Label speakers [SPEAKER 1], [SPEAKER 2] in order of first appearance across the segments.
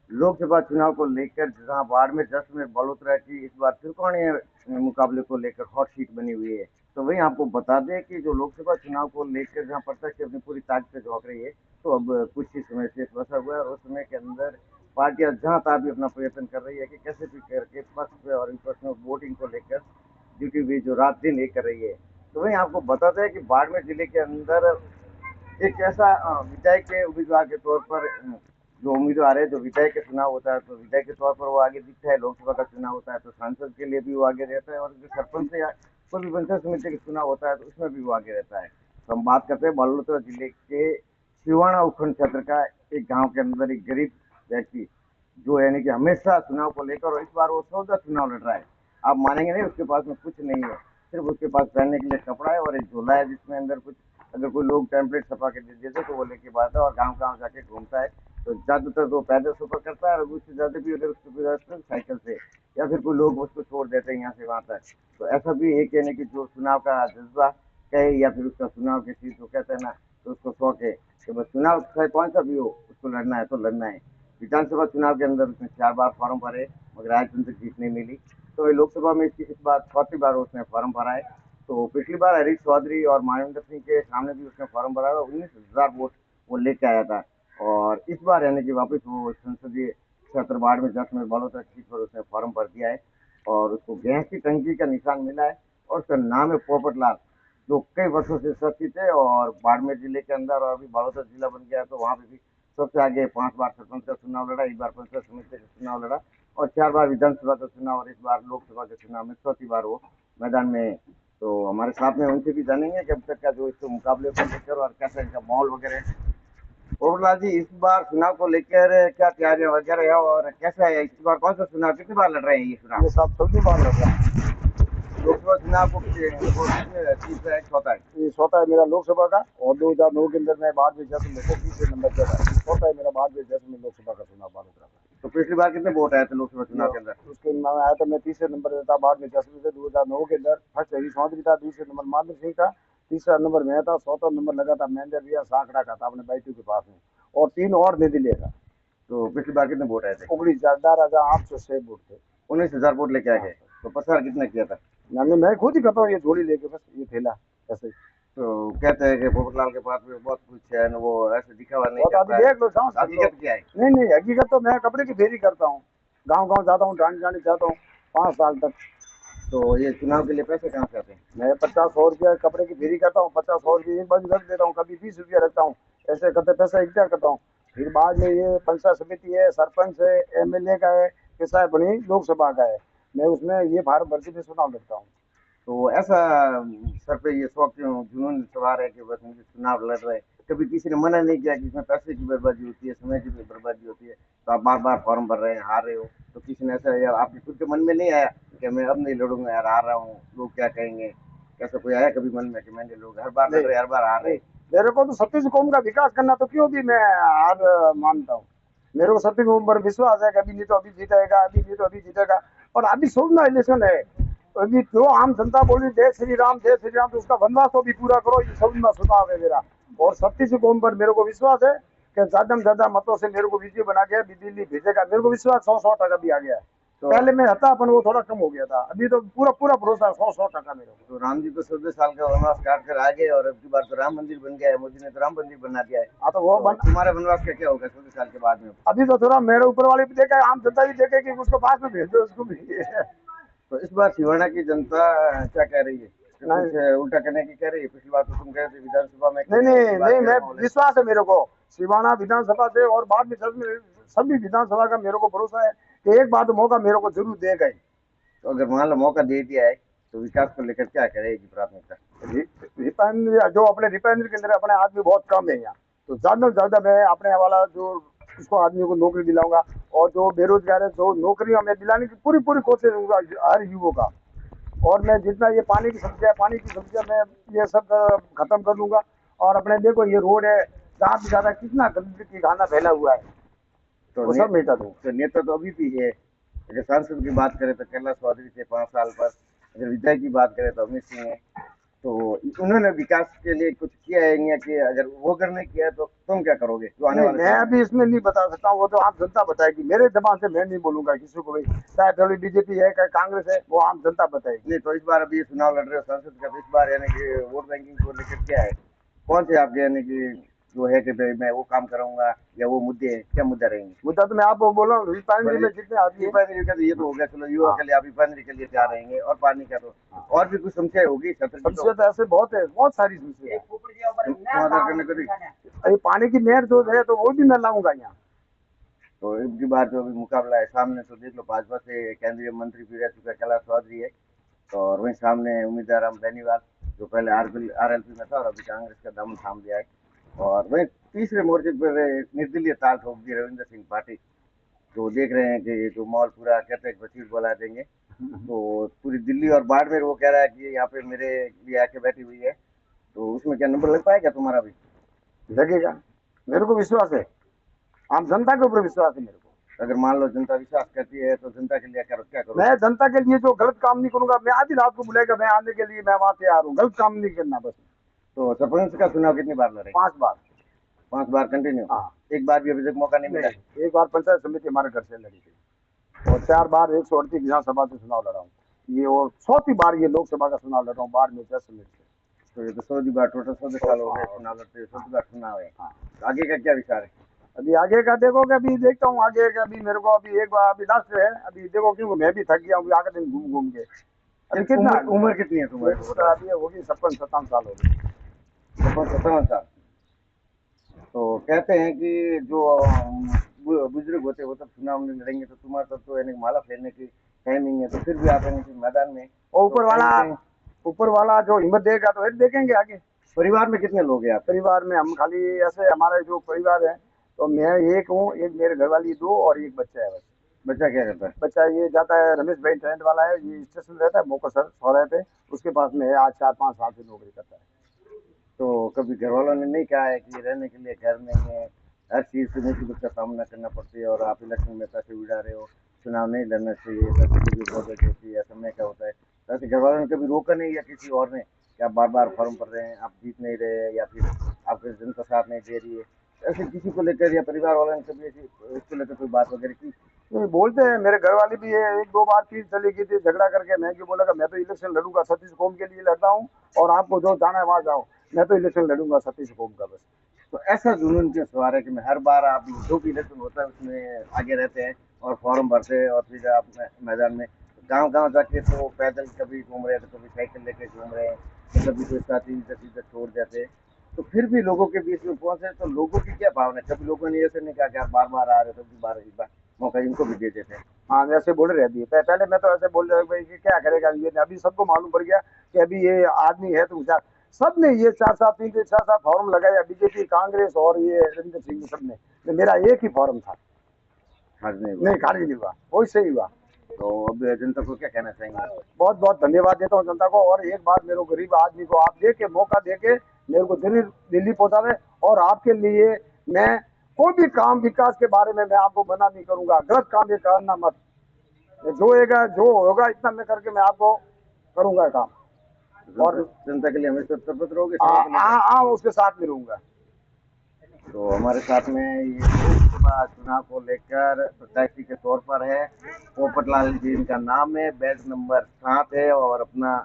[SPEAKER 1] लोकसभा चुनाव को लेकर जहां बाड़मेर जैसलमेर बड़ोदरा की इस बार त्रिकोणीय मुकाबले को लेकर हॉट सीट बनी हुई है। तो वहीं आपको बता दें कि जो लोकसभा चुनाव को लेकर जहां प्रत्यक्ष अपनी पूरी ताकत से झोंक रही है, तो अब कुछ ही समय से बसा हुआ है और उस समय के अंदर पार्टियां जहां तहां भी अपना प्रयत्न कर रही है कि कैसे भी करके पक्ष और विपक्ष में वोटिंग को लेकर जुटी हुई जो रात दिन एक कर रही है। तो वहीं आपको बताते हैं कि बाड़मेर जिले के अंदर एक ऐसा विधायक के उम्मीदवार के तौर पर जो उम्मीदवार है, जो विधायक के चुनाव होता है तो विधायक के तौर पर वो आगे दिखता है, लोकसभा का चुनाव होता है तो सांसद के लिए भी वो आगे रहता है, और जो सरपंच या कोई भी पंचायत समिति का चुनाव होता है तो उसमें भी वो आगे रहता है। तो हम बात करते हैं बालोतरा जिले के सिवाना उपखंड क्षेत्र का एक गांव के अंदर एक गरीब व्यक्ति, जो यानी कि हमेशा चुनाव को लेकर, और इस बार वो 14 चुनाव लड़ रहा है। आप मानेंगे नहीं, उसके पास में कुछ नहीं है, सिर्फ उसके पास पहनने के लिए कपड़ा है और एक झोला है जिसमें अंदर कुछ, अगर कोई लोग टेम्पलेट छपा के दे देते तो वो लेके आता है और गांव गांव जाके घूमता है। तो ज्यादातर तो पैदल सफर करता है और उससे ज्यादा भी अगर उसको गुजरता है साइकिल से, या फिर कोई लोग उसको छोड़ देते हैं यहाँ से वहां तक। तो ऐसा भी एक यानी कि जो चुनाव का जज्बा कहे या फिर उसका चुनाव की चीज को कहते हैं ना, तो उसको शौक है कि बस चुनाव चाहे कौन सा भी हो उसको लड़ना है तो लड़ना है। विधानसभा चुनाव के अंदर उसने 4 बार फॉर्म भरे मगर आज तक जीत नहीं मिली। तो लोकसभा में इसकी इस बार 4थी बार उसने फॉर्म भरा है। तो पिछली बार हरीश चौधरी और मानवेंद्र सिंह के सामने भी उसने फॉर्म भरा था, 19,000 वोट वो लेके आया था। और इस बार यानी कि वापस वो संसदीय क्षेत्र बाड़मेर जैसलमेर बड़ोदरा सीट पर उसने फॉर्म भर दिया है और उसको गैस की टंकी का निशान मिला है। और उसका नाम है पोपट लाल, जो कई वर्षों से शासित है और बाड़मेर जिले के अंदर, और अभी बड़ौदा जिला बन गया तो वहाँ पे भी सबसे आगे 5 बार सरपंच का चुनाव लड़ा, एक बार पंचायत समिति का चुनाव लड़ा और 4 बार विधानसभा का चुनाव, और इस बार लोकसभा के चुनाव में 4थी बार वो मैदान में है। तो हमारे साथ में उनसे भी जानेंगे कि अब तक का जो इसको मुकाबले को लेकर और कैसा इनका माहौल वगैरह है। पोपटलाल जी, इस बार चुनाव को लेकर क्या तैयारियां वगैरह है और कैसा है इस बार, कौन सा चुनाव, कितनी बार लड़ रहे हैं ये चुनाव?
[SPEAKER 2] ये सब चौथी बार लड़ रहा है।
[SPEAKER 1] लोकसभा चुनाव को तीसरा है, चौथा है?
[SPEAKER 2] ये चौथा है मेरा लोकसभा का, और 2009 के अंदर मैं बाड़मेर जैसलमेर से तीसरे नंबर पर था। चौथा है मेरा बाड़मेर जैसलमेर लोकसभा का चुनाव बालोतरा का।
[SPEAKER 1] तो पिछली बार कितने वोट आए थे लोकसभा चुनाव के अंदर?
[SPEAKER 2] उसके में आया था, मैं तीसरे नंबर पर था बाड़मेर जैसलमेर से। 2009 के अंदर फर्स्ट हरीश चौधरी था, दूसरे नंबर माधव सिंह था, तीसरा नंबर मैं था, चौथा नंबर लगा था महेंद्र रिया साकड़ा का था अपने बैठू के पास में, और 3 और निर्दलीय था।
[SPEAKER 1] तो पिछली बार कितने वोट आए थे?
[SPEAKER 2] 19,1806 वोट थे।
[SPEAKER 1] 19,000 वोट लेके आ
[SPEAKER 2] हाँ।
[SPEAKER 1] गए। तो प्रचार कितना किया था?
[SPEAKER 2] यानी मैं खुद ही करता हूँ ये झोली लेके, बस ये थैला ऐसे।
[SPEAKER 1] तो कहते हैं कि पोपटलाल के पास में बहुत कुछ है ना, वो ऐसे दिखावा नहीं
[SPEAKER 2] वो तो अभी
[SPEAKER 1] करता है।
[SPEAKER 2] देख लो, समझ सकते हो।
[SPEAKER 1] हकीकत क्या है?
[SPEAKER 2] नहीं नहीं, हकीकत तो मैं कपड़े की फेरी करता हूँ, गांव गांव जाता हूँ, डांडी डांडी जाता हूँ 5 साल तक।
[SPEAKER 1] तो ये चुनाव के लिए पैसे कहाँ से आते हैं?
[SPEAKER 2] मैं 50-100 रुपया कपड़े की फेरी करता हूँ, 50-100 रुपये एक बाजू रख देता हूँ, कभी 20 रुपया रखता हूँ। ऐसे करते पैसा इकट्ठा करता हूँ। फिर बाद में ये पंचायत समिति है, सरपंच है, एमएलए का है, किसा बनी लोकसभा का है, मैं उसमें ये फार्म भर के मैं चुनाव लड़ता हूँ।
[SPEAKER 1] तो ऐसा सर पे ये शौक क्यों, जुनून सवार है कि बस मुझे चुनाव लड़ रहे हैं? कभी किसी ने मना नहीं किया कि इसमें पैसे की बर्बादी होती है, समय की भी बर्बादी होती है, तो आप बार बार फॉर्म भर रहे हैं, हार रहे हो, तो किसी ने ऐसा या आपके खुद के मन में नहीं आया कि मैं अब नहीं लड़ूंगा यार, हार रहा हूँ, लोग क्या कहेंगे? कैसा कोई आया कभी मन में कि मैंने, लोग हर बार लड़
[SPEAKER 2] नहीं
[SPEAKER 1] रहे, हर बार हार रहे?
[SPEAKER 2] नहीं, मेरे को तो छत्तीस कौम का विकास करना, तो क्यों भी मैं हार मानता हूँ। मेरे को छत्तीस कौम पर विश्वास है कि अभी नहीं तो अभी जीतेगा, अभी नहीं तो अभी जीतेगा। और अभी 16 इलेक्शन है, तो अभी जो आम जनता बोली जय श्री राम जय श्री राम, तो उसका वनवास तो भी पूरा करो, ये 16 चुनाव है मेरा। और छत्तीस कौम पर मेरे को विश्वास है कि ज्यादा से ज्यादा मतों से मेरे को विजय बना के दिल्ली भेजेगा। मेरे को विश्वास 100% भी आ गया है।
[SPEAKER 1] तो
[SPEAKER 2] पहले में था अपन, वो थोड़ा कम हो गया था, अभी तो पूरा पूरा भरोसा 100% मेरे को।
[SPEAKER 1] तो राम जी तो 14 साल का वनवास काट कर आ गए और अब की बार तो राम मंदिर बन गया है, मोदी ने तो राम मंदिर बना दिया है।
[SPEAKER 2] हाँ, तो वो
[SPEAKER 1] तो
[SPEAKER 2] बन,
[SPEAKER 1] तुम्हारे वनवास का क्या होगा 14 साल के बाद में?
[SPEAKER 2] अभी तो थोड़ा मेरे ऊपर वाले भी देखे, आम जनता भी देखे कि उसको पास में भेज दो उसको भी।
[SPEAKER 1] तो इस बार सिवाना की जनता क्या कह रही है? कि
[SPEAKER 2] नहीं
[SPEAKER 1] कुछ उल्टा करने की कह रही है? पिछली बार तो तुम कह रहे थे विधानसभा में
[SPEAKER 2] नहीं
[SPEAKER 1] करेंगे,
[SPEAKER 2] नहीं
[SPEAKER 1] इस बार
[SPEAKER 2] नहीं,
[SPEAKER 1] क्या
[SPEAKER 2] मैं
[SPEAKER 1] माहौल है?
[SPEAKER 2] विश्वास है मेरे को सिवाना विधानसभा से, और बाद में सभी विधानसभा का मेरे को भरोसा है कि एक बार तो मौका मेरे को जरूर देगा ही।
[SPEAKER 1] तो अगर मान लो मौका दे दिया है तो विकास को लेकर क्या करेगी प्राथमिकता?
[SPEAKER 2] रिफाइनरी जो अपने रिफाइनरी के अंदर अपने आदमी बहुत कम है यहाँ, तो ज्यादा से ज्यादा मैं अपने वाला जो उसको आदमी को नौकरी दिलाऊंगा। और जो बेरोजगार है, जो नौकरियां मैं दिलाने की पूरी पूरी कोशिश करूंगा हर युवक का। और मैं जितना ये पानी की समस्या है, पानी की समस्या मैं ये सब खत्म कर लूंगा। और अपने देखो ये रोड है, जहाँ भी ज्यादा कितना गंदगी खाना फैला हुआ है,
[SPEAKER 1] तो
[SPEAKER 2] वो सब मिटा दूँ।
[SPEAKER 1] तो नेता तो अभी भी है। अगर सांसद की बात करें तो कैलाश चौधरी थे 5 साल पर, अगर विधायक की बात करें तो अमित सिंह है। तो उन्होंने विकास के लिए कुछ किया है या कि अगर वो अगर नहीं किया तो तुम क्या करोगे जो आने
[SPEAKER 2] नहीं,
[SPEAKER 1] वाले
[SPEAKER 2] मैं
[SPEAKER 1] समय में?
[SPEAKER 2] अभी इसमें नहीं बता सकता हूँ, वो तो आम जनता बताएगी। मेरे जबान से मैं नहीं बोलूंगा किसी को भी, चाहे थोड़ी बीजेपी है चाहे कांग्रेस है, वो आम जनता बताएगी।
[SPEAKER 1] नहीं तो इस बार अभी चुनाव लड़ रहे हो संसद का, तो इस बार यानी कि वोट बैंकिंग को लेकर क्या है, कौन से आपके यानी कि जो है कि भाई मैं वो काम करूंगा, या वो मुद्दे हैं, क्या मुद्दा रहेंगे?
[SPEAKER 2] मुद्दा तो मैं आपको बोल रहा हूँ, रिफाइनरी में कितने आदमी है।
[SPEAKER 1] रिफाइनरी का तो ये तो हो गया, चलो युवा
[SPEAKER 2] हाँ,
[SPEAKER 1] के लिए आप रिफाइनरी के लिए तैयार रहेंगे, और पानी का तो
[SPEAKER 2] हाँ।
[SPEAKER 1] और भी कुछ समस्या होगी छत्र की तो
[SPEAKER 2] समस्या तो ऐसे बहुत है, बहुत सारी समस्या है।
[SPEAKER 1] समाधान करने को नहीं।
[SPEAKER 2] अभी पानी की नहर जो है तो वो भी मैं लाऊंगा यहाँ।
[SPEAKER 1] तो इनकी बात जो अभी मुकाबला है सामने, तो देख लो भाजपा से केंद्रीय मंत्री भी रह चुका कैलाश चौधरी है, तो और वहीं सामने उम्मीदवार हम बेनीवाल, जो पहले आरएलपी में था और अभी कांग्रेस का दम थाम दिया है। और वहीं तीसरे मोर्चे पर निर्दलीय ताल ठोक दी रविंद्र सिंह पाटिल, तो देख रहे हैं कि जो माहौल पूरा कहते हैं बशीर बोला देंगे, तो पूरी दिल्ली और बाड़मेर वो कह रहा है कि यहाँ पे मेरे लिए आके बैठी हुई है, तो उसमें क्या नंबर लग पाएगा तुम्हारा भी?
[SPEAKER 2] लगेगा, मेरे को विश्वास है, आम जनता के ऊपर विश्वास है मेरे को।
[SPEAKER 1] अगर मान लो जनता विश्वास करती है तो जनता के लिए क्या करो?
[SPEAKER 2] मैं जनता के लिए जो गलत काम नहीं करूंगा, मैं आधी रात को बुलाएगा, मैं आने के लिए मैं वहां तैयार हूँ, गलत काम नहीं करना बस।
[SPEAKER 1] तो सरपंच का चुनाव कितनी बार लड़े?
[SPEAKER 2] 5 बार।
[SPEAKER 1] 5 बार कंटिन्यू?
[SPEAKER 2] हाँ।
[SPEAKER 1] एक बार भी अभी तक मौका नहीं मिला?
[SPEAKER 2] एक बार पंचायत समिति हमारे घर से लड़ी थी, और 4 बार 138 विधानसभा से चुनाव लड़ा हूँ ये, और 4थी बार ये लोकसभा का चुनाव लड़ रहा हूँ बाढ़ में 10 मिनट से।
[SPEAKER 1] तो ये तो 100 बार, टोटल 100 साल हो गए चुनाव लड़ते हुए, 100 बार चुनाव है।
[SPEAKER 2] हाँ।
[SPEAKER 1] तो आगे का क्या विचार है?
[SPEAKER 2] अभी आगे का देखोगे, अभी देखता हूँ आगे का, अभी मेरे को अभी एक बार अभी लास्ट है, अभी देखो क्योंकि मैं भी थक गया हूँ आगे दिन घूम घूम के। अभी कितना
[SPEAKER 1] उम्र कितनी है तुम्हारी?
[SPEAKER 2] अभी होगी 56-57 साल होगी।
[SPEAKER 1] 57 साल। तो कहते हैं कि जो बुजुर्ग होते हैं वो तब चुनाव में लड़ेंगे, तो तुम्हारा तब तो यानी माला फेरने की टाइमिंग है, तो फिर भी आप यानी कि मैदान में,
[SPEAKER 2] और
[SPEAKER 1] तो
[SPEAKER 2] ऊपर वाला जो हिम्मत देगा तो फिर देखेंगे आगे।
[SPEAKER 1] परिवार में कितने लोग हैं आप?
[SPEAKER 2] परिवार में हम खाली ऐसे, हमारे जो परिवार है तो मैं एक हूँ, एक मेरे घरवाली 2 और एक बच्चा है बस।
[SPEAKER 1] बच्चा क्या करता है?
[SPEAKER 2] बच्चा ये जाता है, रमेश भाई ट्रेंड वाला है, ये स्टेशन रहता है मोको सर सौरह पे, उसके पास में है, आज 4-5 साल से नौकरी करता है।
[SPEAKER 1] तो कभी घर वालों ने नहीं कहा है कि रहने के लिए घर नहीं है, हर चीज़ से मुसीबत का सामना करना पड़ती है, और आप इलेक्शन में पैसे उड़ा रहे हो, चुनाव नहीं लड़ना चाहिए, पैसे की भी बहुत होती है, समय का होता है, वैसे घर वालों ने कभी रोका नहीं, या किसी और ने कि आप बार बार फॉर्म भर रहे हैं, आप जीत नहीं रहे, या फिर आपके जनता साथ नहीं दे रही है, ऐसे किसी को लेकर या परिवार वालों ने कभी ऐसी इसको लेकर कोई बात वगैरह की?
[SPEAKER 2] नहीं बोलते हैं, मेरे घर वाली भी है, 1-2 बार चीज चली गई थी झगड़ा करके, मैं क्यों बोला मैं तो इलेक्शन लड़ूंगा, सतीश कौम के लिए लड़ता हूँ, और आपको जो जाना है वहां जाओ, मैं तो इलेक्शन लड़ूंगा सतीश कौम का बस।
[SPEAKER 1] तो ऐसा जुनून क्यों सवार है कि मैं हर बार आप जो भी इलेक्शन होता है उसमें आगे रहते हैं और फॉर्म भरते हैं, और फिर आप मैदान में गांव गांव जाके तो पैदल कभी घूम रहे हैं, तो कभी साइकिल लेके घूम रहे हैं, तो कभी कोई साथी इधर इधर छोड़ जाते हैं, तो फिर भी लोगों के बीच में पहुंचे, तो लोगों की क्या भावना है? कभी लोगों ने ऐसे नहीं कहा कि आप बार बार आ रहे हो, तो बार इस बार मौका इनको भी दे देते हैं?
[SPEAKER 2] हाँ, वैसे बोल रहती है, पहले मैं तो ऐसे बोल रहा भाई कि क्या करेगा ये, अभी सबको मालूम पड़ गया कि अभी ये आदमी है तो सब सबने ये 4-7 फॉर्म लगाया, बीजेपी कांग्रेस और ये रविंद्र सिंह सबने, तो मेरा एक ही फॉर्म था,
[SPEAKER 1] खारिज नहीं हुआ?
[SPEAKER 2] नहीं खारिज नहीं हुआ, वही सही हुआ।
[SPEAKER 1] तो अब जनता को क्या कहना चाहेंगे?
[SPEAKER 2] बहुत बहुत धन्यवाद देता हूँ जनता को, और एक बात मेरे गरीब आदमी को आप दे के मौका दे के मेरे को दिल्ली पहुंचावे, और आपके लिए मैं कोई भी काम विकास के बारे में मैं आपको मना नहीं करूंगा, गलत काम ये करना मत, जो होगा इतना मैं करके मैं आपको करूंगा काम, और
[SPEAKER 1] जनता के लिए हमेशा तत्पर रहोगे?
[SPEAKER 2] हाँ उसके साथ में रहूंगा।
[SPEAKER 1] तो हमारे साथ में ये लोकसभा चुनाव को लेकर प्रत्याशी के तौर पर है पोपटलाल जी, इनका नाम है, बेड नंबर 7 है, और अपना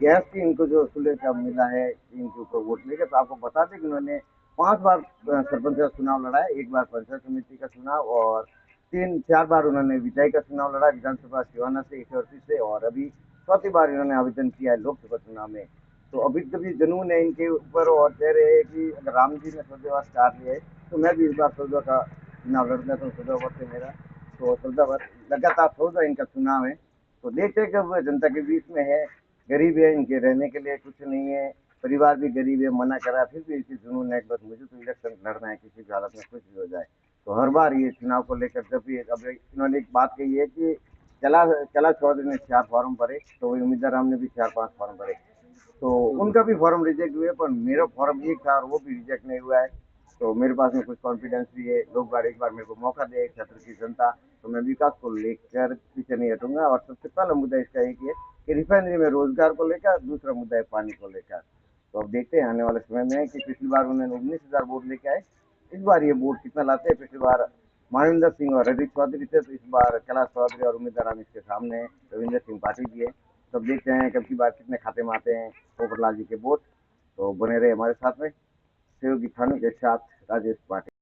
[SPEAKER 1] गैस की इनको जो सुले का मिला है इनके ऊपर वोट लेकर। तो आपको बता दें कि उन्होंने 5 बार सरपंच का चुनाव लड़ा है, 1 बार पंचायत समिति का चुनाव, और 3-4 बार उन्होंने विधायक का चुनाव लड़ा विधानसभा सिवाना से 138 से, और अभी 4थी बार इन्होंने आवेदन किया है लोकसभा चुनाव में। तो अभी कभी जुनून है इनके ऊपर, और कह रहे हैं कि अगर राम जी ने सौदेवा स्टार लिया है तो मैं भी इस बार सौदा का चुनाव लड़ना था, सौदा वर्ष है मेरा, तो सौदा लगातार सौदा इनका चुनाव है। तो देखते कब जनता के बीच में है, गरीब है, इनके रहने के लिए कुछ नहीं है, परिवार भी गरीब है, मना करा, फिर भी इसी जुनून है बस मुझे तो इलेक्शन लड़ना है, किसी भी हालत में कुछ भी हो जाए। तो हर बार ये चुनाव को लेकर जब भी, अब इन्होंने एक बात कही है कि कैलाश चौधरी ने 4 फॉर्म भरे, तो वही उम्मीदवार राम ने भी 4-5 फॉर्म भरे, तो उनका भी फॉर्म रिजेक्ट हुए, पर मेरा फॉर्म एक था और वो भी रिजेक्ट नहीं हुआ है। तो मेरे पास में कुछ कॉन्फिडेंस भी है, लोग बार एक बार मेरे को मौका दे, क्षेत्र की जनता, तो मैं विकास को लेकर पीछे नहीं हटूंगा। और सबसे पहला मुद्दा इसका एक है कि रिफाइनरी में रोजगार को लेकर, दूसरा मुद्दा है पानी को लेकर। तो अब देखते हैं आने वाले समय में कि पिछली बार उन्होंने 19,000 वोट लेके आए, इस बार ये वोट कितना लाते हैं। पिछली बार मानविंदर सिंह और रजत चौधरी थे, तो इस बार कैलाश चौधरी और उम्मीदवार राम इसके सामने हैं, रविंदर सिंह पाटिल जी है। तो अब देखते हैं कब की बार कितने खाते में आते हैं पोपटलाल जी के वोट। तो बने रहे हमारे साथ में, सहयोगी थानू के साथ राजेश पाटिल।